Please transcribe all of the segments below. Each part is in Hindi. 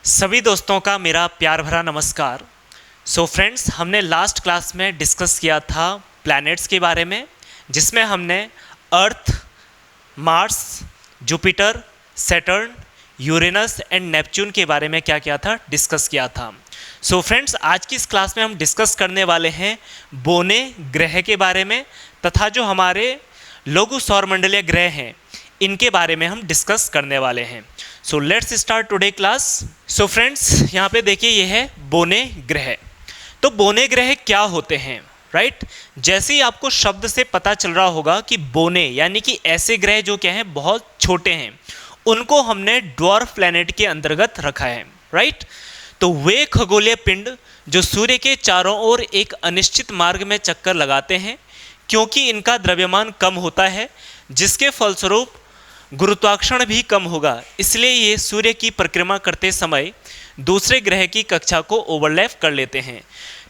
सभी दोस्तों का मेरा प्यार भरा नमस्कार। फ्रेंड्स, हमने लास्ट क्लास में डिस्कस किया था प्लैनेट्स के बारे में, जिसमें हमने Earth, Mars, Jupiter, Saturn, Uranus and Neptune के बारे में क्या किया था, डिस्कस किया था। फ्रेंड्स, आज की इस क्लास में हम डिस्कस करने वाले हैं बोने ग्रह के बारे में, तथा जो हमारे लघु सौरमंडलीय ग्रह हैं इनके बारे में हम डिस्कस करने वाले हैं। So let's start today class. So friends, यहाँ पे देखिए ये है बोने ग्रह। तो बोने ग्रह क्या होते हैं, राइट? जैसे ही आपको शब्द से पता चल रहा होगा कि बोने यानी कि ऐसे ग्रह जो क्या हैं बहुत छोटे हैं, उनको हमने ड्वार्फ प्लैनेट के अंतर्गत रखा है, राइट? तो वे खगोलीय पिंड जो सूर्य के चारों ओर एक अनिश्चित मार्ग में चक्कर लगाते हैं, क्योंकि इनका द्रव्यमान कम होता है, जिसके फलस्वरूप गुरुत्वाकर्षण भी कम होगा, इसलिए ये सूर्य की परिक्रमा करते समय दूसरे ग्रह की कक्षा को ओवरलैप कर लेते हैं।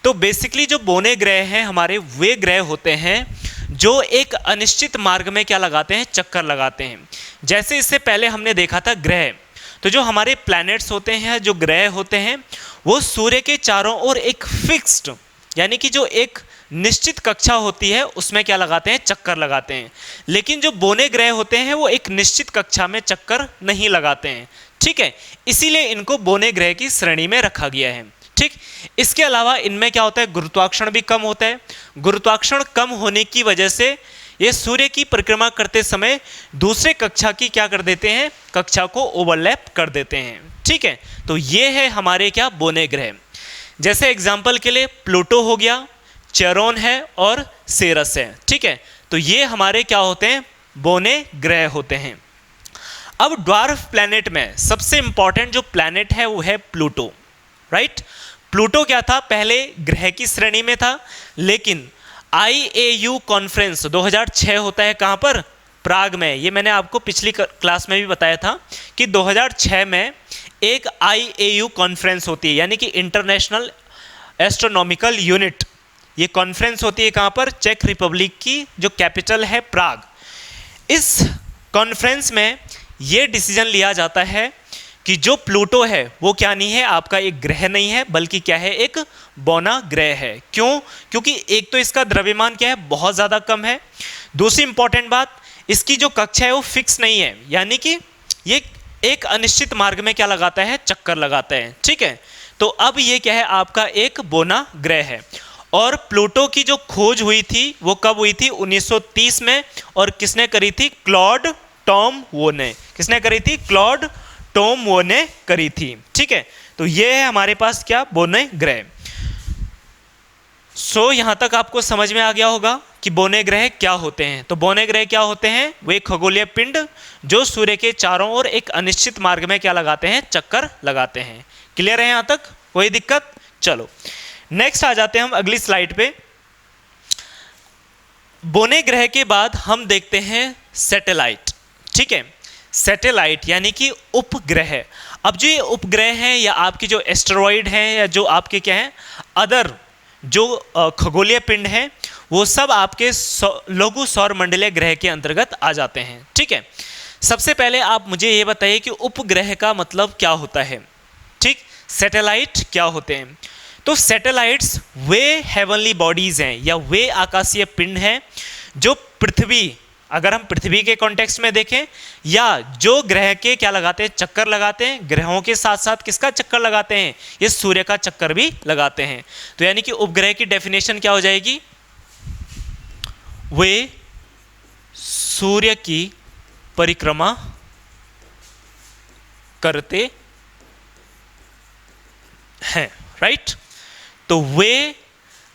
तो बेसिकली जो बोने ग्रह हैं हमारे, वे ग्रह होते हैं जो एक अनिश्चित मार्ग में क्या लगाते हैं, चक्कर लगाते हैं। जैसे इससे पहले हमने देखा था ग्रह, तो जो हमारे प्लैनेट्स होते हैं, जो ग्रह होते हैं, वो सूर्य के चारों ओर एक फिक्स्ड यानी कि जो एक निश्चित कक्षा होती है उसमें क्या लगाते हैं, चक्कर लगाते हैं। लेकिन जो बोने ग्रह होते हैं वो एक निश्चित कक्षा में चक्कर नहीं लगाते हैं, ठीक है? इसीलिए इनको बोने ग्रह की श्रेणी में रखा गया है, ठीक? इसके अलावा इनमें क्या होता है, गुरुत्वाकर्षण भी कम होता है। गुरुत्वाकर्षण कम होने की वजह से ये सूर्य की परिक्रमा करते समय दूसरे कक्षा की क्या कर देते हैं, कक्षा को ओवरलैप कर देते हैं, ठीक है? तो ये है हमारे क्या, बोने ग्रह। जैसे एग्जाम्पल के लिए प्लूटो हो गया, चेरोन है और सेरस है, ठीक है? तो ये हमारे क्या होते हैं, बोने ग्रह होते हैं। अब ड्वार्फ प्लैनेट में सबसे इंपॉर्टेंट जो प्लैनेट है वो है प्लूटो, राइट? प्लूटो क्या था, पहले ग्रह की श्रेणी में था, लेकिन IAU कॉन्फ्रेंस 2006 होता है कहाँ पर, प्राग में। ये मैंने आपको पिछली क्लास में भी बताया था कि 2006 में एक IAU कॉन्फ्रेंस होती है, यानी कि इंटरनेशनल एस्ट्रोनॉमिकल यूनिट। ये कॉन्फ्रेंस होती है कहाँ पर, चेक रिपब्लिक की जो कैपिटल है प्राग। इस कॉन्फ्रेंस में ये डिसीजन लिया जाता है कि जो प्लूटो है वो क्या नहीं है, आपका एक ग्रह नहीं है, बल्कि क्या है, एक बोना ग्रह है। क्यों? क्योंकि एक तो इसका द्रव्यमान क्या है, बहुत ज़्यादा कम है। दूसरी इंपॉर्टेंट बात, इसकी जो कक्षा है वो फिक्स नहीं है, यानी कि ये एक अनिश्चित मार्ग में क्या लगाता है, चक्कर लगाता है, ठीक है? तो अब ये क्या है, आपका एक बोना ग्रह है। और प्लूटो की जो खोज हुई थी वो कब हुई थी, 1930 में। और किसने करी थी, क्लॉड टॉम वो ने। किसने करी थी, क्लॉड टॉम वो ने करी थी, ठीक है? तो ये है हमारे पास क्या, बोने ग्रह। यहाँ तक आपको समझ में आ गया होगा कि बोने ग्रह क्या होते हैं। तो बोने ग्रह क्या होते हैं, वे खगोलीय पिंड जो सूर्य के चारों ओर एक अनिश्चित मार्ग में क्या लगाते हैं, चक्कर लगाते हैं। क्लियर है यहाँ तक, कोई दिक्कत? चलो नेक्स्ट आ जाते हैं हम अगली स्लाइड पे। बोने ग्रह के बाद हम देखते हैं सैटेलाइट, ठीक है? सैटेलाइट यानी कि उपग्रह। अब जो ये उपग्रह हैं या आपकी जो एस्टेरॉइड हैं या जो आपके क्या हैं अदर जो खगोलीय पिंड हैं, वो सब आपके लघु सौरमंडलीय ग्रह के अंतर्गत आ जाते हैं, ठीक है? सबसे पहले आप मुझे ये बताइए कि उपग्रह का मतलब क्या होता है, ठीक? सैटेलाइट क्या होते हैं? तो सैटेलाइट्स वे हेवनली बॉडीज हैं या वे आकाशीय पिंड हैं जो पृथ्वी, अगर हम पृथ्वी के कॉन्टेक्स्ट में देखें, या जो ग्रह के क्या लगाते हैं, चक्कर लगाते हैं। ग्रहों के साथ साथ किसका चक्कर लगाते हैं, ये सूर्य का चक्कर भी लगाते हैं। तो यानी कि उपग्रह की डेफिनेशन क्या हो जाएगी, वे सूर्य की परिक्रमा करते हैं, राइट? तो वे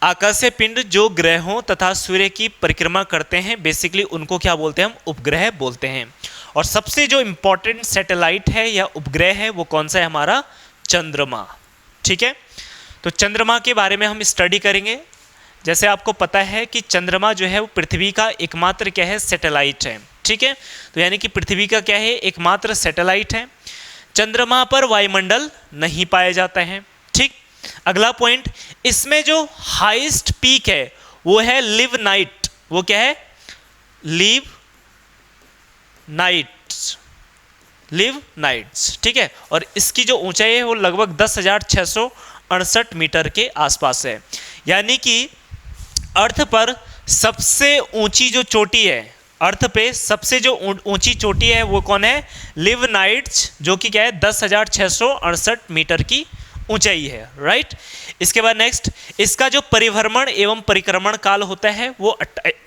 आकाशीय पिंड जो ग्रहों तथा सूर्य की परिक्रमा करते हैं, बेसिकली उनको क्या बोलते हैं, हम उपग्रह बोलते हैं। और सबसे जो इंपॉर्टेंट सैटेलाइट है या उपग्रह है वो कौन सा है, हमारा चंद्रमा, ठीक है? तो चंद्रमा के बारे में हम स्टडी करेंगे। जैसे आपको पता है कि चंद्रमा जो है वो पृथ्वी का एकमात्र क्या है, सैटेलाइट है, ठीक है? तो यानी कि पृथ्वी का क्या है, एकमात्र सैटेलाइट है। चंद्रमा पर वायुमंडल नहीं पाए जाते हैं, ठीक? अगला पॉइंट, इसमें जो हाईएस्ट पीक है वो है लिव नाइट। वो क्या है, लिव नाइट, लिव नाइट्स, ठीक है। और इसकी जो ऊंचाई है वो लगभग 10,668 मीटर के आसपास है। यानी कि अर्थ पर सबसे ऊंची जो चोटी है, अर्थ पे सबसे जो ऊंची चोटी है वो कौन है? लिव नाइट्स, जो कि क्या है 10,668 मीटर की ऊंचाई है, राइट। इसके बाद नेक्स्ट, इसका जो परिभ्रमण एवं परिक्रमण काल होता है वो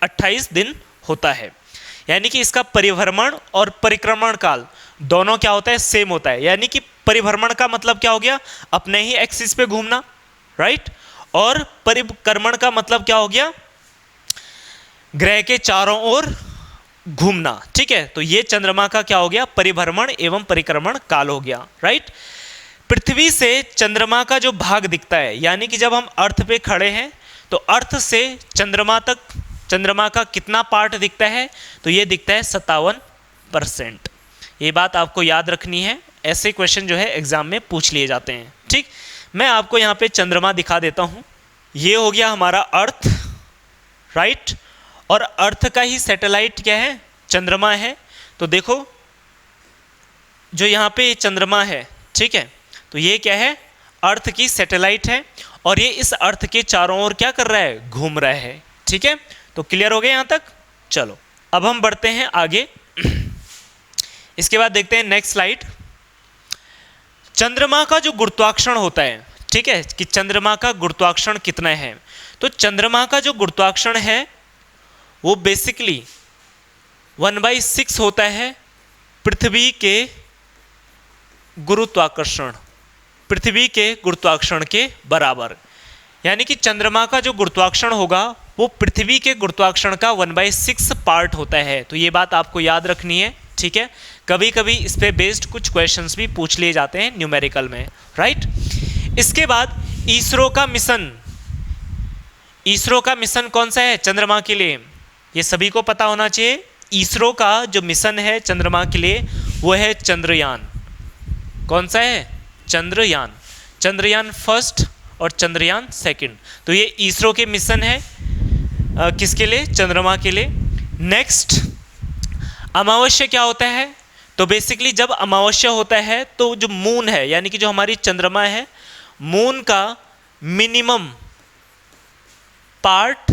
28 दिन होता है। यानी कि इसका परिभ्रमण और परिक्रमण काल दोनों क्या होता है? सेम होता है। यानी कि परिभ्रमण का मतलब क्या हो गया? अपने ही एक्सिस पे घूमना, राइट। और परिक्रमण का मतलब क्या हो गया? ग्रह के चारों ओर घूमना, ठीक है। तो ये चंद्रमा का क्या हो गया? परिभ्रमण एवं परिक्रमण काल हो गया, राइट। पृथ्वी से चंद्रमा का जो भाग दिखता है, यानी कि जब हम अर्थ पे खड़े हैं तो अर्थ से चंद्रमा तक चंद्रमा का कितना पार्ट दिखता है? तो ये दिखता है 57%। ये बात आपको याद रखनी है, ऐसे क्वेश्चन जो है एग्जाम में पूछ लिए जाते हैं, ठीक। मैं आपको यहाँ पे चंद्रमा दिखा देता हूँ। ये हो गया हमारा अर्थ, राइट। और अर्थ का ही सैटेलाइट क्या है? चंद्रमा है। तो देखो जो यहाँ पे चंद्रमा है, ठीक है, तो ये क्या है? अर्थ की सैटेलाइट है और ये इस अर्थ के चारों ओर क्या कर रहा है? घूम रहा है, ठीक है। तो क्लियर हो गया यहाँ तक? चलो अब हम बढ़ते हैं आगे। इसके बाद देखते हैं नेक्स्ट स्लाइड। चंद्रमा का जो गुरुत्वाकर्षण होता है, ठीक है, कि चंद्रमा का गुरुत्वाकर्षण कितना है। तो चंद्रमा का जो गुरुत्वाकर्षण है वो बेसिकली 1/6 होता है पृथ्वी के गुरुत्वाकर्षण, पृथ्वी के गुरुत्वाकर्षण के बराबर। यानी कि चंद्रमा का जो गुरुत्वाकर्षण होगा वो पृथ्वी के गुरुत्वाकर्षण का 1/6 पार्ट होता है। तो ये बात आपको याद रखनी है, ठीक है। कभी कभी इस पे बेस्ड कुछ क्वेश्चंस भी पूछ लिए जाते हैं न्यूमेरिकल में, राइट। इसके बाद इसरो का मिशन, इसरो का मिशन कौन सा है चंद्रमा के लिए? ये सभी को पता होना चाहिए। इसरो का जो मिशन है चंद्रमा के लिए वो है चंद्रयान। कौन सा है? चंद्रयान। चंद्रयान फर्स्ट और चंद्रयान सेकंड। तो ये इसरो के मिशन है किसके लिए? चंद्रमा के लिए। नेक्स्ट, अमावस्या क्या होता है? तो बेसिकली जब अमावस्या होता है तो जो मून है, यानी कि जो हमारी चंद्रमा है, मून का मिनिमम पार्ट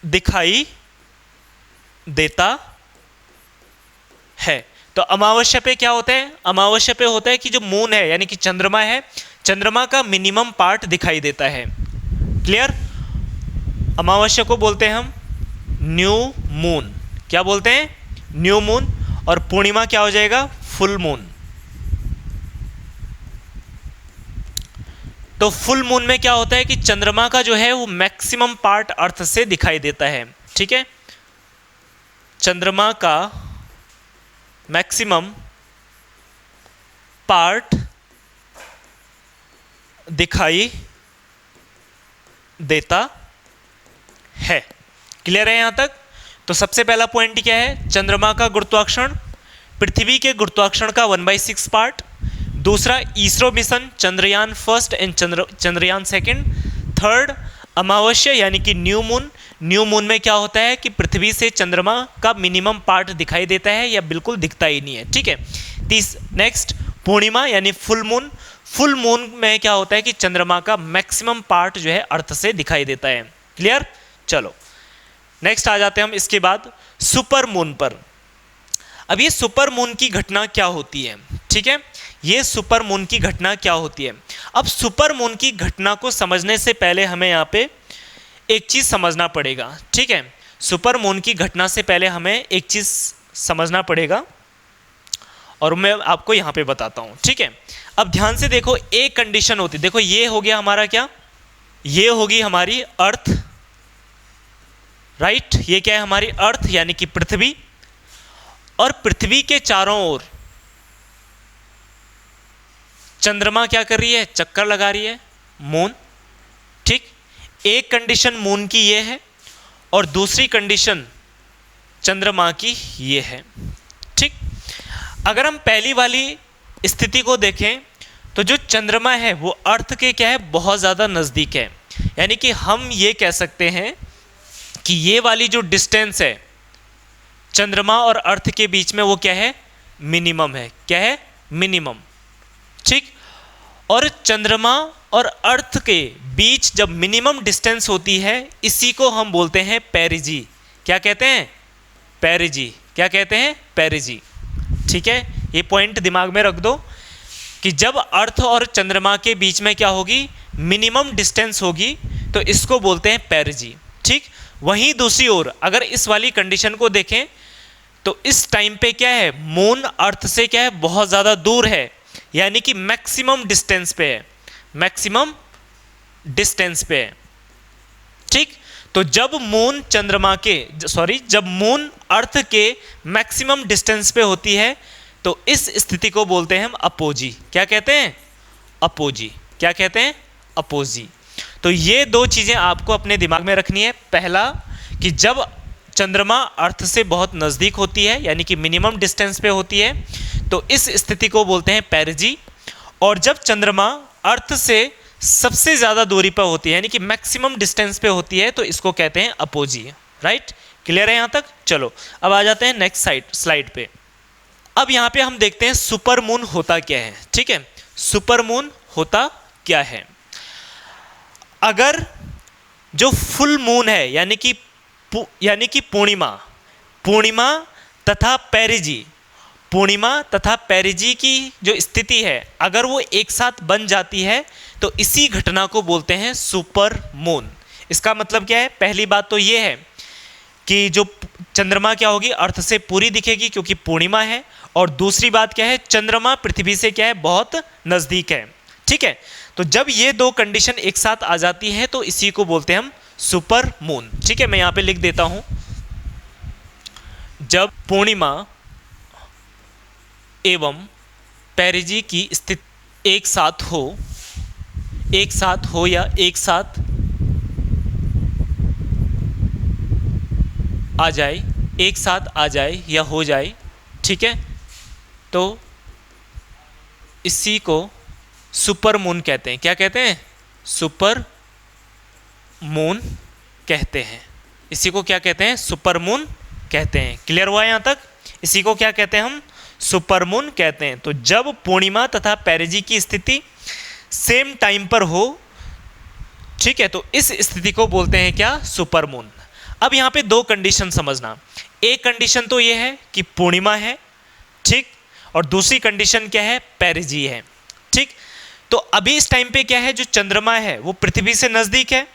दिखाई देता है। तो अमावस्या पे क्या होता है? अमावस्या पे होता है कि जो मून है यानी कि चंद्रमा है, चंद्रमा का मिनिमम पार्ट दिखाई देता है। क्लियर? अमावस्या को बोलते हैं हम न्यू मून। क्या बोलते हैं? New moon. और पूर्णिमा क्या हो जाएगा? Full moon. तो फुल मून में क्या होता है कि चंद्रमा का जो है वो मैक्सिमम पार्ट अर्थ से दिखाई देता है, ठीक है। चंद्रमा का मैक्सिमम पार्ट दिखाई देता है। क्लियर है यहां तक? तो सबसे पहला पॉइंट क्या है? चंद्रमा का गुरुत्वाकर्षण, पृथ्वी के गुरुत्वाकर्षण का 1/6 पार्ट। दूसरा, ISRO mission Chandrayaan first and Chandrayaan second. Third, अमावस्या यानी कि न्यू मून। न्यू मून में क्या होता है कि पृथ्वी से चंद्रमा का मिनिमम पार्ट दिखाई देता है या बिल्कुल दिखता ही नहीं है, ठीक है। नेक्स्ट, पूर्णिमा यानी फुल मून। फुल मून में क्या होता है कि चंद्रमा का मैक्सिमम पार्ट जो है अर्थ से दिखाई देता है। क्लियर? चलो नेक्स्ट आ जाते हैं हम इसके बाद सुपर मून पर। अब ये सुपर मून की घटना क्या होती है, ठीक है। ये सुपर मून की घटना क्या होती है? अब सुपर मून की घटना को समझने से पहले हमें यहाँ पे एक चीज़ समझना पड़ेगा, ठीक है। सुपर मून की घटना से पहले हमें एक चीज़ समझना पड़ेगा और मैं आपको यहाँ पे बताता हूँ, ठीक है। अब ध्यान से देखो, एक कंडीशन होती है। देखो ये हो गया हमारा क्या? ये होगी हमारी अर्थ, राइट। ये क्या है? हमारी अर्थ यानी कि पृथ्वी। और पृथ्वी के चारों ओर चंद्रमा क्या कर रही है? चक्कर लगा रही है, मून, ठीक। एक कंडीशन मून की ये है और दूसरी कंडीशन चंद्रमा की ये है, ठीक। अगर हम पहली वाली स्थिति को देखें तो जो चंद्रमा है वो अर्थ के क्या है? बहुत ज़्यादा नज़दीक है। यानी कि हम ये कह सकते हैं कि ये वाली जो डिस्टेंस है चंद्रमा और अर्थ के बीच में वो क्या है? मिनिमम है। क्या है? मिनिमम। ठीक। और चंद्रमा और अर्थ के बीच जब मिनिमम डिस्टेंस होती है, इसी को हम बोलते हैं पेरिजी। क्या कहते हैं? पेरिजी। क्या कहते हैं? पेरिजी। ठीक है, ये पॉइंट दिमाग में रख दो कि जब अर्थ और चंद्रमा के बीच में क्या होगी? मिनिमम डिस्टेंस होगी, तो इसको बोलते हैं पेरिजी। ठीक। वहीं दूसरी ओर अगर इस वाली कंडीशन को देखें तो इस टाइम पे क्या है? मून अर्थ से क्या है? बहुत ज़्यादा दूर है, यानी कि मैक्सिमम डिस्टेंस पे है। मैक्सिमम डिस्टेंस पे है। ठीक। तो जब मून चंद्रमा के जब मून अर्थ के मैक्सिमम डिस्टेंस पे होती है, तो इस स्थिति को बोलते हैं हम अपोजी। क्या कहते हैं? अपोजी। क्या कहते हैं? अपोजी। तो ये दो चीज़ें आपको अपने दिमाग में रखनी है। पहला कि जब चंद्रमा अर्थ से बहुत नज़दीक होती है, यानी कि मिनिमम डिस्टेंस पे होती है, तो इस स्थिति को बोलते हैं पेरिजी। और जब चंद्रमा अर्थ से सबसे ज़्यादा दूरी पर होती है, यानी कि मैक्सिमम डिस्टेंस पे होती है, तो इसको कहते हैं अपोजी। राइट? क्लियर है यहाँ तक? चलो अब आ जाते हैं नेक्स्ट स्लाइड पे। अब यहाँ पे हम देखते हैं सुपर मून होता क्या है। ठीक है, सुपर मून होता क्या है? अगर जो फुल मून है, यानी कि पूर्णिमा तथा पेरिजी, पूर्णिमा तथा पेरिजी की जो स्थिति है, अगर वो एक साथ बन जाती है, तो इसी घटना को बोलते हैं सुपर मून। इसका मतलब क्या है? पहली बात तो ये है कि जो चंद्रमा क्या होगी? अर्थ से पूरी दिखेगी क्योंकि पूर्णिमा है। और दूसरी बात क्या है? चंद्रमा पृथ्वी से क्या है? बहुत नज़दीक है। ठीक है, तो जब ये दो कंडीशन एक साथ आ जाती है, तो इसी को बोलते हैं हम सुपर मून। ठीक है, मैं यहाँ पे लिख देता हूँ, जब पूर्णिमा एवं पेरिजी की स्थिति एक साथ हो या एक साथ आ जाए या हो जाए, ठीक है, तो इसी को सुपर मून कहते हैं। क्या कहते हैं? सुपर मून कहते हैं। इसी को क्या कहते हैं? सुपर मून कहते हैं। क्लियर हुआ यहाँ तक? इसी को क्या कहते हैं हम? सुपर मून कहते हैं। तो जब पूर्णिमा तथा पेरिजी की स्थिति सेम टाइम पर हो, ठीक है, तो इस स्थिति को बोलते हैं क्या? Super moon. अब यहाँ पे दो कंडीशन समझना। एक कंडीशन तो ये है कि पूर्णिमा है, ठीक, और दूसरी कंडीशन क्या है? पेरिजी है। ठीक। तो अभी इस टाइम पे क्या है? जो चंद्रमा है वो पृथ्वी से नज़दीक है।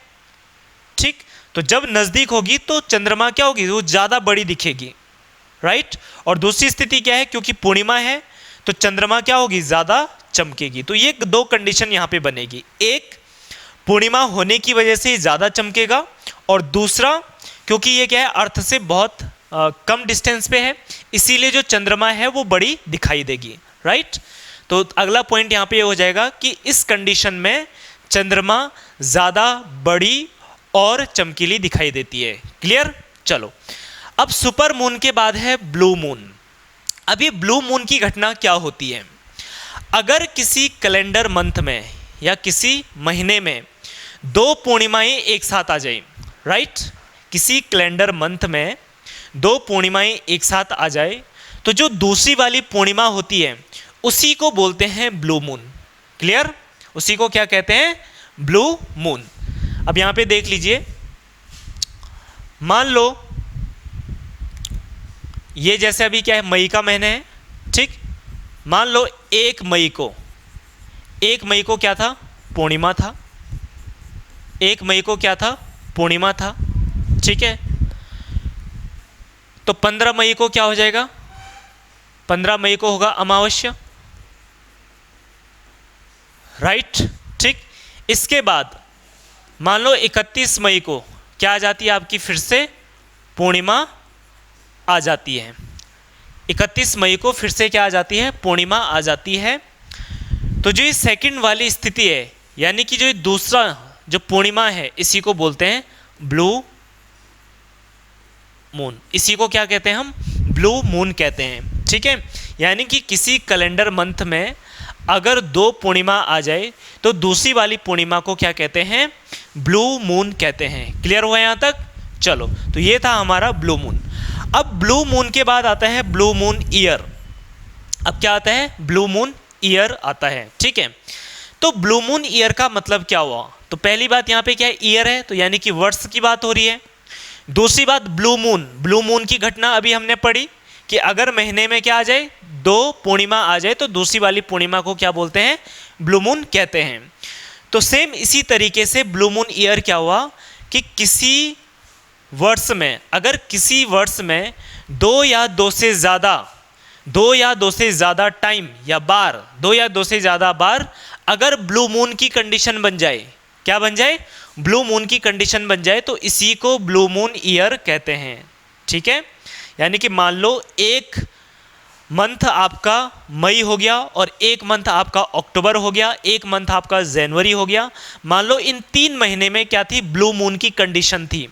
ठीक। तो जब नज़दीक होगी तो चंद्रमा क्या होगी? वो ज़्यादा बड़ी दिखेगी। राइट? और दूसरी स्थिति क्या है? क्योंकि पूर्णिमा है तो चंद्रमा क्या होगी? ज़्यादा चमकेगी। तो ये दो कंडीशन यहाँ पे बनेगी। एक, पूर्णिमा होने की वजह से ज़्यादा चमकेगा, और दूसरा क्योंकि ये क्या है? अर्थ से बहुत कम डिस्टेंस पे है, इसीलिए जो चंद्रमा है वो बड़ी दिखाई देगी। राइट? तो अगला पॉइंट यहाँ पे ये हो जाएगा कि इस कंडीशन में चंद्रमा ज़्यादा बड़ी और चमकीली दिखाई देती है। क्लियर? चलो अब सुपर मून के बाद है ब्लू मून। अब ये ब्लू मून की घटना क्या होती है? अगर किसी कैलेंडर मंथ में या किसी महीने में दो पूर्णिमाएं एक साथ आ जाए, राइट, किसी कैलेंडर मंथ में दो पूर्णिमाएं एक साथ आ जाए, तो जो दूसरी वाली पूर्णिमा होती है उसी को बोलते हैं ब्लू मून। क्लियर? उसी को क्या कहते हैं? Blue moon. अब यहाँ पे देख लीजिए, मान लो ये जैसे अभी क्या है? मई का महीना है, ठीक। मान लो 1 मई को क्या था? पूर्णिमा था। 1 मई को क्या था? पूर्णिमा था। ठीक है, तो 15 मई को क्या हो जाएगा? 15 मई को होगा अमावस्या। राइट? ठीक। इसके बाद मान लो 31 मई को क्या आ जाती है आपकी? फिर से पूर्णिमा आ जाती है। 31 मई को फिर से क्या आ जाती है? पूर्णिमा आ जाती है। तो जो ये सेकंड वाली स्थिति है, यानी कि जो दूसरा जो पूर्णिमा है, इसी को बोलते हैं ब्लू मून। इसी को क्या कहते हैं हम? ब्लू मून कहते हैं। ठीक है, यानी कि किसी कैलेंडर मंथ में अगर दो पूर्णिमा आ जाए तो दूसरी वाली पूर्णिमा को क्या कहते हैं? ब्लू मून कहते हैं। क्लियर हुआ यहाँ तक? चलो, तो ये था हमारा ब्लू मून। अब ब्लू मून के बाद आता है ब्लू मून ईयर। अब क्या आता है, ब्लू मून ईयर आता है। ठीक है, तो ब्लू मून ईयर का मतलब क्या हुआ, तो पहली बात यहाँ पे क्या है, ईयर है तो यानी कि वर्ष की बात हो रही है। दूसरी बात ब्लू मून की घटना अभी हमने पढ़ी कि अगर महीने में क्या आ जाए, दो पूर्णिमा आ जाए तो दूसरी वाली पूर्णिमा को क्या बोलते हैं, ब्लू मून कहते हैं। तो सेम इसी तरीके से ब्लू मून ईयर क्या हुआ कि किसी वर्ष में, अगर किसी वर्ष में दो या दो से ज़्यादा टाइम या बार, दो या दो से ज़्यादा बार अगर ब्लू मून की कंडीशन बन जाए, क्या बन जाए, ब्लू मून की कंडीशन बन जाए, तो इसी को ब्लू मून ईयर कहते हैं। ठीक है, यानी कि मान लो एक मंथ आपका मई हो गया और एक मंथ आपका अक्टूबर हो गया, एक मंथ आपका जनवरी हो गया, मान लो इन 3 महीने में क्या थी, ब्लू मून की कंडीशन थी,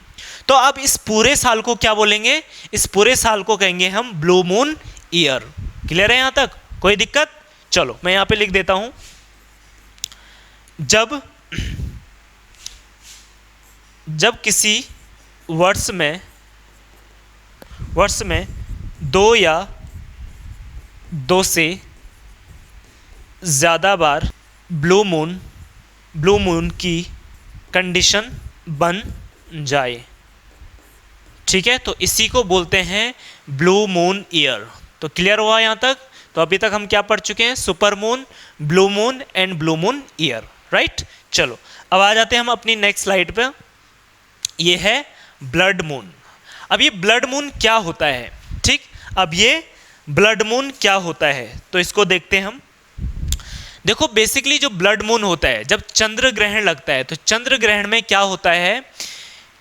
तो अब इस पूरे साल को क्या बोलेंगे, इस पूरे साल को कहेंगे हम ब्लू मून ईयर। क्लियर है यहाँ तक, कोई दिक्कत? चलो मैं यहाँ पे लिख देता हूँ, जब किसी वर्ष में दो या दो से ज़्यादा बार ब्लू मून की कंडीशन बन जाए, ठीक है, तो इसी को बोलते हैं ब्लू मून ईयर। तो क्लियर हुआ यहाँ तक? तो अभी तक हम क्या पढ़ चुके हैं, super moon, blue moon and blue moon year, right. चलो अब आ जाते हैं हम अपनी नेक्स्ट स्लाइड पे, ये है ब्लड मून। अब ये ब्लड मून क्या होता है, ठीक, अब ये ब्लड मून क्या होता है तो इसको देखते हैं हम। देखो बेसिकली जो ब्लड मून होता है, जब चंद्र ग्रहण लगता है, तो चंद्र ग्रहण में क्या होता है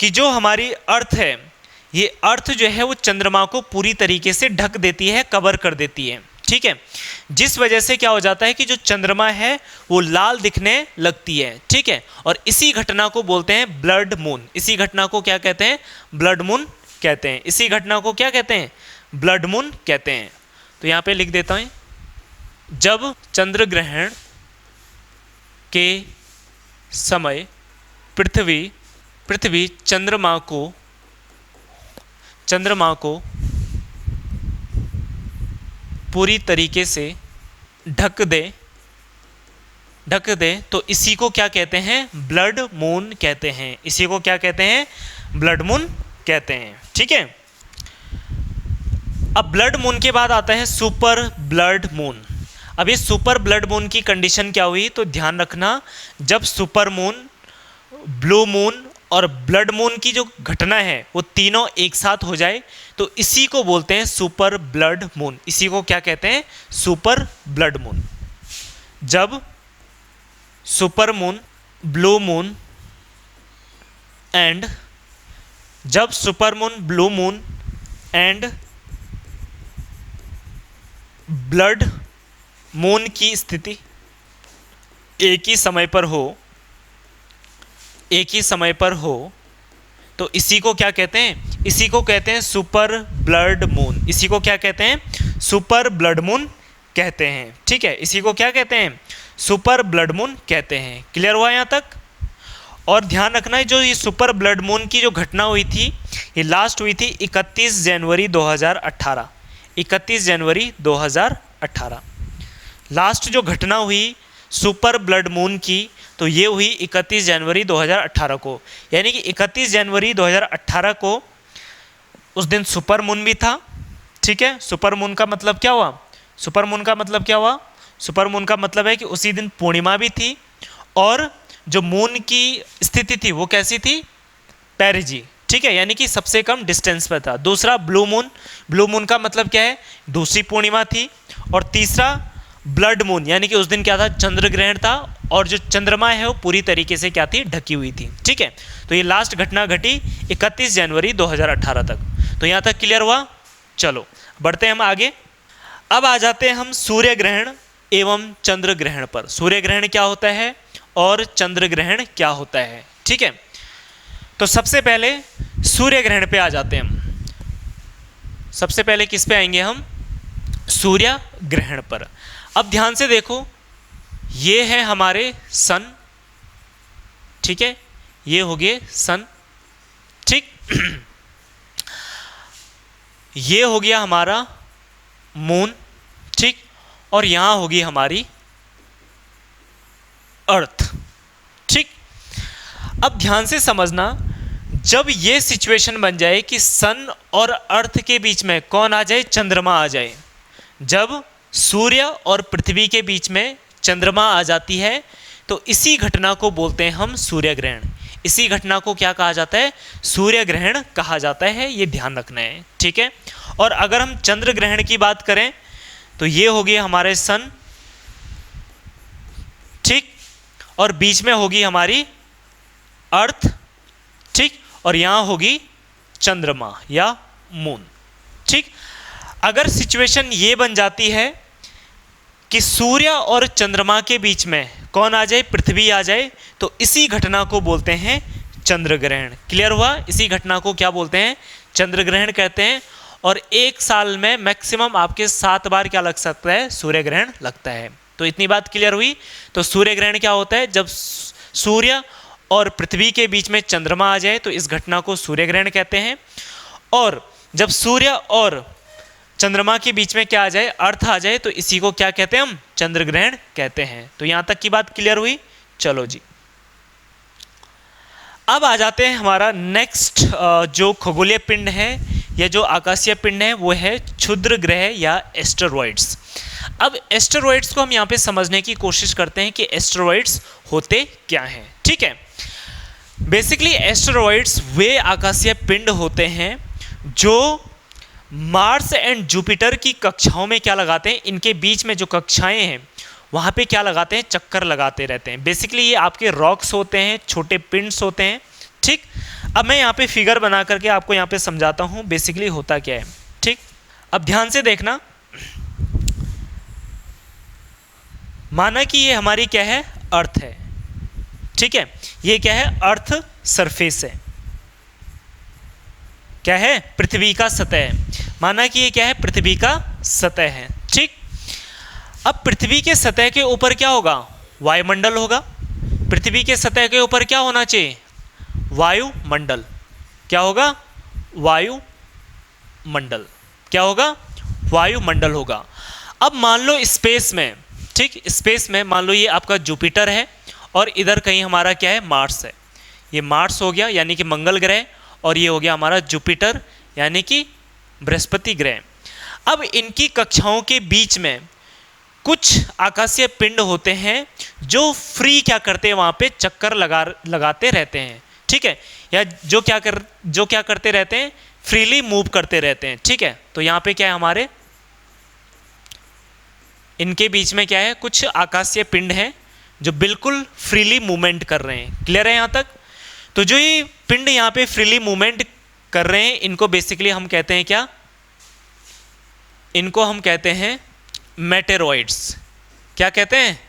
कि जो हमारी अर्थ है, ये अर्थ जो है वो चंद्रमा को पूरी तरीके से ढक देती है, कवर कर देती है, ठीक है, जिस वजह से क्या हो जाता है कि जो चंद्रमा है वो लाल दिखने लगती है, ठीक है, और इसी घटना को बोलते हैं ब्लड मून। इसी घटना को क्या कहते हैं, ब्लड मून कहते हैं। इसी घटना को क्या कहते हैं, ब्लड मून कहते हैं। तो यहाँ पे लिख देता हूँ, जब चंद्र ग्रहण के समय पृथ्वी चंद्रमा को पूरी तरीके से ढक दे, तो इसी को क्या कहते हैं, ब्लड मून कहते हैं। इसी को क्या कहते हैं, ब्लड मून कहते हैं, ठीक है। अब ब्लड मून के बाद आता है सुपर ब्लड मून। अब ये सुपर ब्लड मून की कंडीशन क्या हुई, तो ध्यान रखना, जब सुपर मून, ब्लू मून और ब्लड मून की जो घटना है वो तीनों एक साथ हो जाए, तो इसी को बोलते हैं सुपर ब्लड मून। इसी को क्या कहते हैं, सुपर ब्लड मून। जब super moon, blue moon and जब super moon, blue moon and blood moon की स्थिति एक ही समय पर हो, तो इसी को क्या कहते हैं, इसी को कहते हैं सुपर ब्लड मून। इसी को क्या कहते हैं, सुपर ब्लड मून कहते हैं, ठीक है। इसी को क्या कहते हैं, सुपर ब्लड मून कहते हैं। क्लियर हुआ यहाँ तक? और ध्यान रखना है, जो ये सुपर ब्लड मून की जो घटना हुई थी, ये लास्ट हुई थी 31 जनवरी 2018। 31 जनवरी 2018 लास्ट जो घटना हुई सुपर ब्लड मून की, तो ये हुई 31 जनवरी 2018 को। यानी कि 31 जनवरी 2018 को उस दिन सुपर मून भी था, ठीक है। सुपर मून का मतलब क्या हुआ, सुपर मून का मतलब क्या हुआ, सुपर मून का मतलब है कि उसी दिन पूर्णिमा भी थी, और जो मून की स्थिति थी वो कैसी थी, पेरिजी, ठीक है, यानी कि सबसे कम डिस्टेंस पर था। दूसरा ब्लू मून, ब्लू मून का मतलब क्या है, दूसरी पूर्णिमा थी। और तीसरा ब्लड मून, यानी कि उस दिन क्या था, चंद्र ग्रहण था, और जो चंद्रमा है वो पूरी तरीके से क्या थी, ढकी हुई थी, ठीक है। तो ये लास्ट घटना घटी 31 जनवरी 2018 तक। तो यहाँ तक क्लियर हुआ? चलो बढ़ते हैं हम आगे। अब आ जाते हैं हम सूर्य ग्रहण एवं चंद्र ग्रहण पर। सूर्य ग्रहण क्या होता है और चंद्र ग्रहण क्या होता है, ठीक है। तो सबसे पहले सूर्य ग्रहण पे आ जाते हैं हम। सबसे पहले किस पे आएंगे हम, सूर्य ग्रहण पर। अब ध्यान से देखो, ये है हमारे सन, ठीक है, ये हो गए सन, ठीक। ये हो गया हमारा मून, ठीक, और यहां होगी हमारी अर्थ। ठीक, अब ध्यान से समझना, जब ये सिचुएशन बन जाए कि सन और अर्थ के बीच में कौन आ जाए, चंद्रमा आ जाए, जब सूर्य और पृथ्वी के बीच में चंद्रमा आ जाती है तो इसी घटना को बोलते हैं हम सूर्य ग्रहण। इसी घटना को क्या कहा जाता है, सूर्य ग्रहण कहा जाता है, ये ध्यान रखना है। ठीक है, और अगर हम चंद्र ग्रहण की बात करें तो ये होगी हमारे सन, ठीक, और बीच में होगी हमारी अर्थ, ठीक, और यहां होगी चंद्रमा या मून। ठीक, अगर सिचुएशन ये बन जाती है कि सूर्य और चंद्रमा के बीच में कौन आ जाए, पृथ्वी आ जाए, तो इसी घटना को बोलते हैं चंद्र ग्रहण। क्लियर हुआ, इसी घटना को क्या बोलते हैं, चंद्र ग्रहण कहते हैं। और एक साल में मैक्सिमम आपके 7 बार क्या लग सकता है, सूर्य ग्रहण लगता है। तो इतनी बात क्लियर हुई। तो सूर्य ग्रहण क्या होता है, जब सूर्य और पृथ्वी के बीच में चंद्रमा आ जाए तो इस घटना को सूर्य ग्रहण कहते हैं। और जब सूर्य और चंद्रमा के बीच में क्या आ जाए, अर्थ आ जाए, तो इसी को क्या कहते हैं हम, चंद्र ग्रहण कहते हैं। तो यहां तक की बात क्लियर हुई। चलो जी, अब आ जाते हैं हमारा नेक्स्ट जो खगोलीय पिंड है या जो आकाशीय पिंड है वो है क्षुद्र ग्रह या एस्टेरॉइड्स। अब एस्टेरॉइड्स को हम यहाँ पे समझने की कोशिश करते हैं कि एस्टेरॉइड्स होते क्या हैं। ठीक है, बेसिकली एस्टेरॉइड्स वे आकाशीय पिंड होते हैं जो मार्स एंड जुपिटर की कक्षाओं में क्या लगाते हैं, इनके बीच में जो कक्षाएं हैं वहाँ पे क्या लगाते हैं, चक्कर लगाते रहते हैं। बेसिकली ये आपके रॉक्स होते हैं, छोटे पिंड्स होते हैं। ठीक, अब मैं यहाँ पे फिगर बना करके आपको यहाँ पे समझाता हूँ बेसिकली होता क्या है। ठीक, अब ध्यान से देखना, माना कि ये हमारी क्या है, अर्थ है। ठीक है, ये क्या है, अर्थ सरफेस है, क्या है, पृथ्वी का सतह है। माना कि ये क्या है, पृथ्वी का सतह है। ठीक, अब पृथ्वी के सतह के ऊपर क्या होगा, वायुमंडल होगा। पृथ्वी के सतह के ऊपर क्या होना चाहिए, वायुमंडल। क्या होगा, वायुमंडल। क्या होगा, वायुमंडल होगा। अब मान लो स्पेस में, ठीक, स्पेस में मान लो ये आपका जुपिटर है और इधर कहीं हमारा क्या है, मार्स है। ये मार्स हो गया यानी कि मंगल ग्रह, और ये हो गया हमारा जुपिटर यानी कि बृहस्पति ग्रह। अब इनकी कक्षाओं के बीच में कुछ आकाशीय पिंड होते हैं जो फ्री क्या करते हैं, वहाँ पे चक्कर लगाते रहते हैं। ठीक है, या जो क्या करते रहते हैं, फ्रीली मूव करते रहते हैं। ठीक है, तो यहाँ पे क्या है, हमारे इनके बीच में क्या है, कुछ आकाशीय पिंड हैं जो बिल्कुल फ्रीली मूवमेंट कर रहे हैं। क्लियर है यहाँ तक। तो जो ये पिंड यहाँ पे फ्रीली मूवमेंट कर रहे हैं, इनको बेसिकली हम कहते हैं क्या, इनको हम कहते हैं मेटेरॉइड्स। क्या कहते हैं,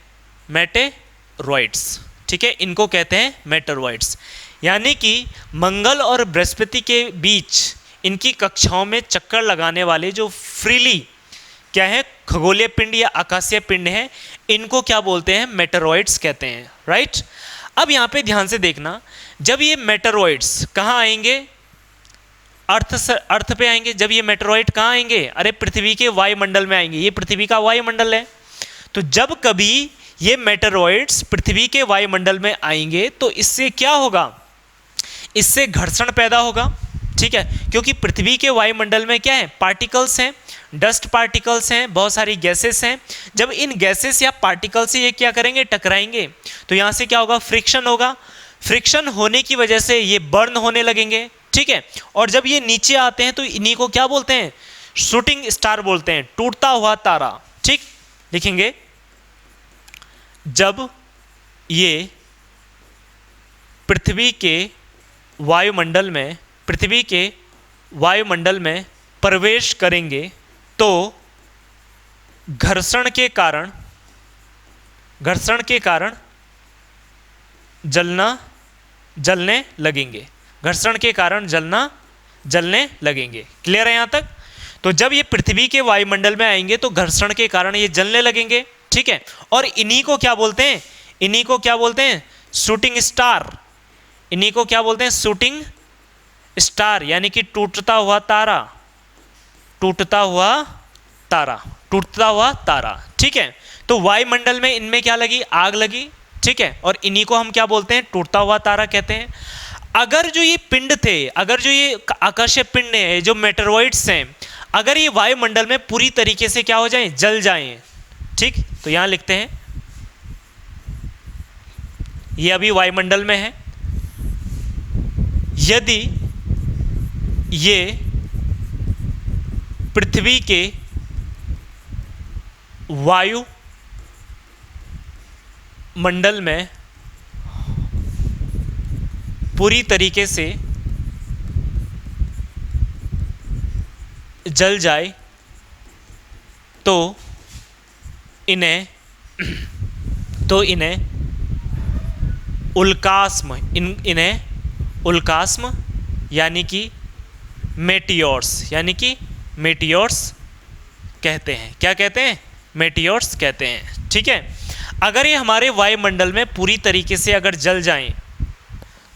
मेटेरॉइड्स। ठीक है, इनको कहते हैं मेटेरॉइड्स। यानी कि मंगल और बृहस्पति के बीच इनकी कक्षाओं में चक्कर लगाने वाले जो फ्रीली क्या है, खगोलीय पिंड या आकाशीय पिंड है, इनको क्या बोलते हैं, मेटेरॉइड्स कहते हैं। राइट, अब यहाँ पे ध्यान से देखना, जब ये मेटेरॉइड्स कहाँ आएंगे, अर्थ पे आएंगे। जब ये मेटेरॉइड कहाँ आएंगे, अरे पृथ्वी के वायुमंडल में आएंगे। ये पृथ्वी का वायुमंडल है। तो जब कभी ये मेटेरॉइड्स पृथ्वी के वायुमंडल में आएंगे तो इससे क्या होगा, इससे घर्षण पैदा होगा। ठीक है, क्योंकि पृथ्वी के वायुमंडल में क्या है, पार्टिकल्स हैं, डस्ट पार्टिकल्स हैं, बहुत सारी गैसेस हैं। जब इन गैसेस या पार्टिकल से ये क्या करेंगे, टकराएंगे, तो यहाँ से क्या होगा, फ्रिक्शन होगा। फ्रिक्शन होने की वजह से ये बर्न होने लगेंगे। ठीक है, और जब ये नीचे आते हैं तो इन्हीं को क्या बोलते हैं, शूटिंग स्टार बोलते हैं, टूटता हुआ तारा। ठीक, लिखेंगे, जब ये पृथ्वी के वायुमंडल में प्रवेश करेंगे तो घर्षण के कारण जलने लगेंगे। घर्षण के कारण जलने लगेंगे। क्लियर है यहाँ तक। तो जब ये पृथ्वी के वायुमंडल में आएंगे तो घर्षण के कारण ये जलने लगेंगे। ठीक है, और इन्हीं को क्या बोलते हैं, इन्हीं को क्या बोलते हैं, शूटिंग स्टार। इन्हीं को क्या बोलते हैं, शूटिंग स्टार, यानी कि टूटता हुआ तारा। ठीक है। तो वायुमंडल में इनमें क्या लगी, आग लगी, ठीक है, और इन्हीं को हम क्या बोलते हैं, टूटता हुआ तारा कहते हैं। अगर जो ये पिंड थे, अगर जो ये आकाशीय पिंड है, जो मेटेरॉइड्स हैं, अगर ये वायुमंडल में पूरी तरीके से क्या हो जाएं, जल जाएं, ठीक, तो यहां लिखते हैं ये अभी वायुमंडल में है। यदि ये पृथ्वी के वायु मंडल में पूरी तरीके से जल जाए तो इन्हें उल्कास्म, इन्हें उल्कास्म यानी कि मेटियोर्स कहते हैं। क्या कहते हैं, मेटियोर्स कहते हैं, ठीक है। अगर ये हमारे वायुमंडल में पूरी तरीके से अगर जल जाएं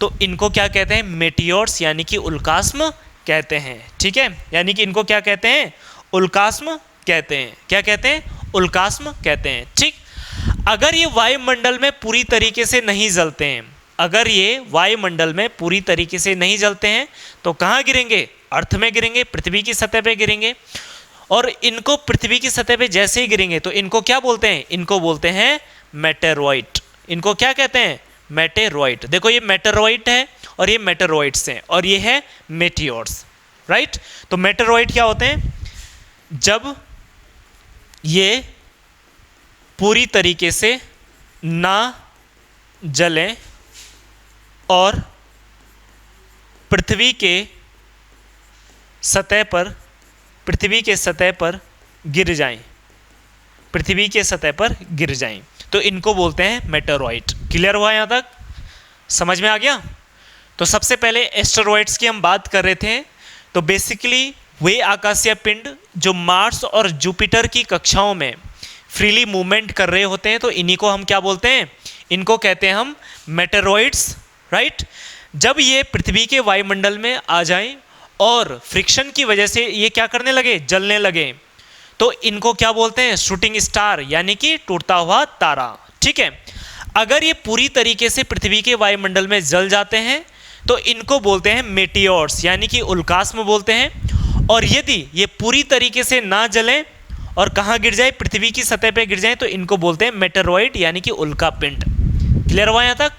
तो इनको क्या कहते हैं, मेटियोर्स यानी कि उल्कास्म कहते हैं, ठीक है। यानी कि इनको क्या कहते हैं, उल्कास्म कहते हैं। क्या कहते हैं, उल्कास्म कहते हैं, ठीक। अगर ये वायुमंडल में पूरी तरीके से नहीं जलते हैं, अगर ये वायुमंडल में पूरी तरीके से नहीं जलते हैं तो कहाँ गिरेंगे, अर्थ में गिरेंगे, पृथ्वी की सतह पे गिरेंगे। और इनको पृथ्वी की सतह पे जैसे ही गिरेंगे तो इनको क्या बोलते हैं, इनको बोलते हैं मेटेरॉइड। इनको क्या कहते हैं, मेटेरॉइड। देखो ये मेटेरॉइड है और ये मेटेरॉइड्स हैं और ये है मेटियोर्स, राइट। तो मेटेरॉइड क्या होते हैं, जब ये पूरी तरीके से ना जलें और पृथ्वी के सतह पर गिर जाएं, पृथ्वी के सतह पर गिर जाएं, तो इनको बोलते हैं मेटेरॉइड। क्लियर हुआ यहाँ तक, समझ में आ गया। तो सबसे पहले एस्टेरॉइड्स की हम बात कर रहे थे। तो बेसिकली वे आकाशीय पिंड जो मार्स और जुपिटर की कक्षाओं में फ्रीली मूवमेंट कर रहे होते हैं, तो इन्हीं को हम क्या बोलते हैं, इनको कहते हैं हम मेटेरॉइड्स, राइट। जब ये पृथ्वी के वायुमंडल में आ जाएं और फ्रिक्शन की वजह से ये क्या करने लगे, जलने लगे, तो इनको क्या बोलते हैं, शूटिंग स्टार यानी कि टूटता हुआ तारा, ठीक है। अगर ये पूरी तरीके से पृथ्वी के वायुमंडल में जल जाते हैं तो इनको बोलते हैं मेटियोर्स यानी कि उल्कास्म बोलते हैं। और यदि ये पूरी तरीके से ना जलें और कहाँ गिर जाए, पृथ्वी की सतह पे गिर जाए, तो इनको बोलते हैं मेटेरॉइड यानी कि उल्का पिंड। क्लियर हुआ यहाँ तक,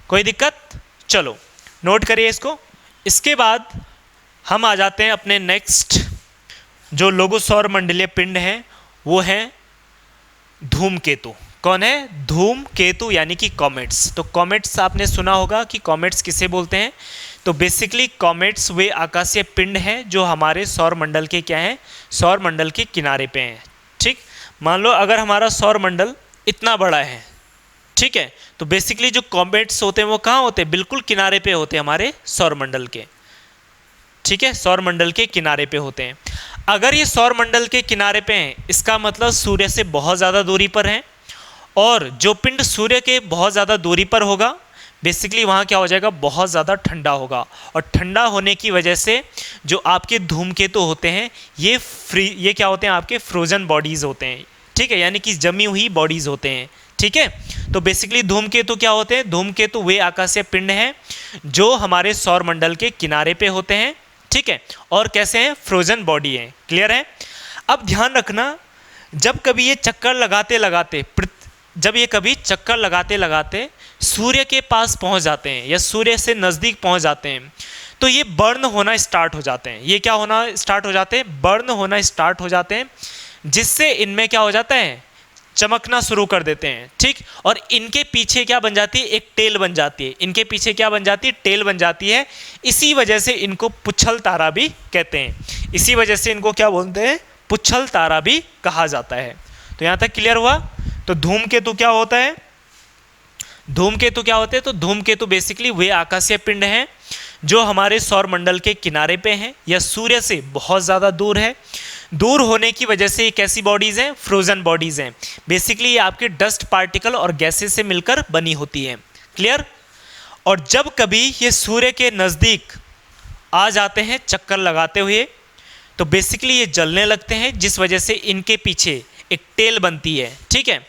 कोई दिक्कत, चलो नोट करिए इसको। इसके बाद हम आ जाते हैं अपने नेक्स्ट जो लोगो सौर मंडलीय पिंड है, वो है धूमकेतु। कौन है, धूमकेतु यानी कि कॉमेट्स। तो कॉमेट्स आपने सुना होगा कि कॉमेट्स किसे बोलते हैं। तो बेसिकली कॉमेट्स वे आकाशीय पिंड हैं जो हमारे सौर मंडल के क्या हैं, सौर मंडल के किनारे पे हैं, ठीक। मान लो अगर हमारा सौर मंडल इतना बड़ा है, ठीक है, तो बेसिकली जो कॉमेट्स होते हैं वो कहाँ होते हैं, बिल्कुल किनारे पे होते हैं हमारे सौर मंडल के, ठीक है, सौर मंडल के किनारे पे होते हैं। अगर ये सौर मंडल के किनारे पे हैं, इसका मतलब सूर्य से बहुत ज़्यादा दूरी पर हैं, और जो पिंड सूर्य के बहुत ज़्यादा दूरी पर होगा बेसिकली वहाँ क्या हो जाएगा, बहुत ज़्यादा ठंडा होगा। और ठंडा होने की वजह से जो आपके धूमकेतु होते हैं ये क्या होते हैं, आपके फ्रोजन बॉडीज़ होते हैं, ठीक है, यानी कि जमी हुई बॉडीज़ होते हैं, ठीक है। तो बेसिकली धूमकेतु क्या होते हैं, धूमकेतु वे आकाशीय पिंड हैं जो हमारे सौर मंडल के किनारे पे होते हैं, ठीक है, और कैसे हैं, फ्रोजन बॉडी है। क्लियर है। अब ध्यान रखना, जब कभी ये चक्कर लगाते लगाते सूर्य के पास पहुंच जाते हैं या सूर्य से नज़दीक पहुंच जाते हैं, तो ये बर्न होना स्टार्ट हो जाते हैं। ये क्या होना स्टार्ट हो जाते हैं, बर्न होना स्टार्ट हो जाते हैं, जिससे इनमें क्या हो जाता है, चमकना शुरू कर देते हैं, ठीक। और इनके पीछे क्या बन जाती है, एक टेल बन जाती है। इनके पीछे क्या बन जाती है, टेल बन जाती है। इसी वजह से इनको पुच्छल तारा भी कहते हैं। इसी वजह से इनको क्या बोलते हैं, पुच्छल तारा भी कहा जाता है। तो यहाँ तक क्लियर हुआ। तो धूमकेतु क्या होता है, धूमकेतु क्या होते हैं, तो धूमकेतु बेसिकली वे आकाशीय पिंड हैं जो हमारे सौर मंडल के किनारे पे हैं या सूर्य से बहुत ज़्यादा दूर है। दूर होने की वजह से ये कैसी बॉडीज़ हैं, फ्रोजन बॉडीज़ हैं। बेसिकली ये आपके डस्ट पार्टिकल और गैसेस से मिलकर बनी होती हैं। क्लियर। और जब कभी ये सूर्य के नज़दीक आ जाते हैं चक्कर लगाते हुए, तो बेसिकली ये जलने लगते हैं, जिस वजह से इनके पीछे एक टेल बनती है, ठीक है,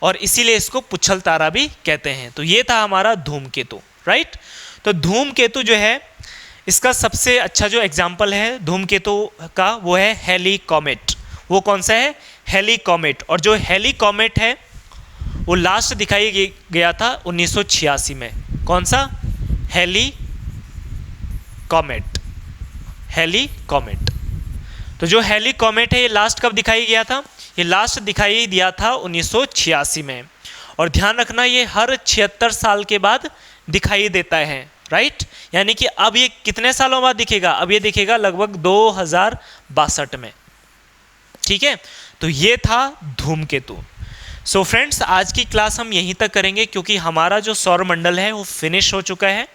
और इसीलिए इसको पुच्छल तारा भी कहते हैं। तो ये था हमारा धूमकेतु, राइट। तो धूमकेतु जो है, इसका सबसे अच्छा जो एग्जाम्पल है धूमकेतु का वो है हेली कॉमेट। वो कौन सा है? Halley comet. और जो हेली कॉमेट है वो लास्ट दिखाई गया था 1986 में। कौन सा? Halley comet. Halley comet. तो जो हेली कॉमेट है ये लास्ट कब दिखाई गया था? ये लास्ट दिखाई दिया था 1986 में। और ध्यान रखना ये हर 76 साल के बाद दिखाई देता है, राइट। यानी कि अब ये कितने सालों बाद दिखेगा? अब ये दिखेगा लगभग 2062 में, ठीक है। तो ये था धूमकेतु। सो फ्रेंड्स, आज की क्लास हम यहीं तक करेंगे क्योंकि हमारा जो सौरमंडल है वो फिनिश हो चुका है,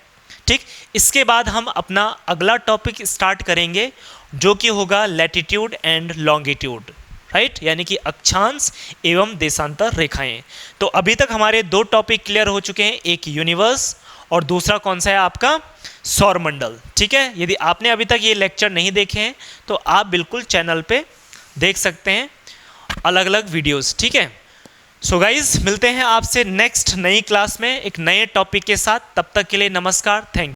ठीक। इसके बाद हम अपना अगला टॉपिक स्टार्ट करेंगे जो कि होगा लैटिट्यूड एंड लॉन्गिट्यूड, राइट, यानी कि अक्षांश एवं देशांतर रेखाएं। तो अभी तक हमारे दो टॉपिक क्लियर हो चुके हैं, एक यूनिवर्स और दूसरा कौन सा है आपका? सौरमंडल, ठीक है। यदि आपने अभी तक ये लेक्चर नहीं देखे हैं तो आप बिल्कुल चैनल पे देख सकते हैं अलग अलग वीडियोस, ठीक है। सो गाइज, मिलते हैं आपसे नेक्स्ट नई क्लास में एक नए टॉपिक के साथ। तब तक के लिए नमस्कार, थैंक यू।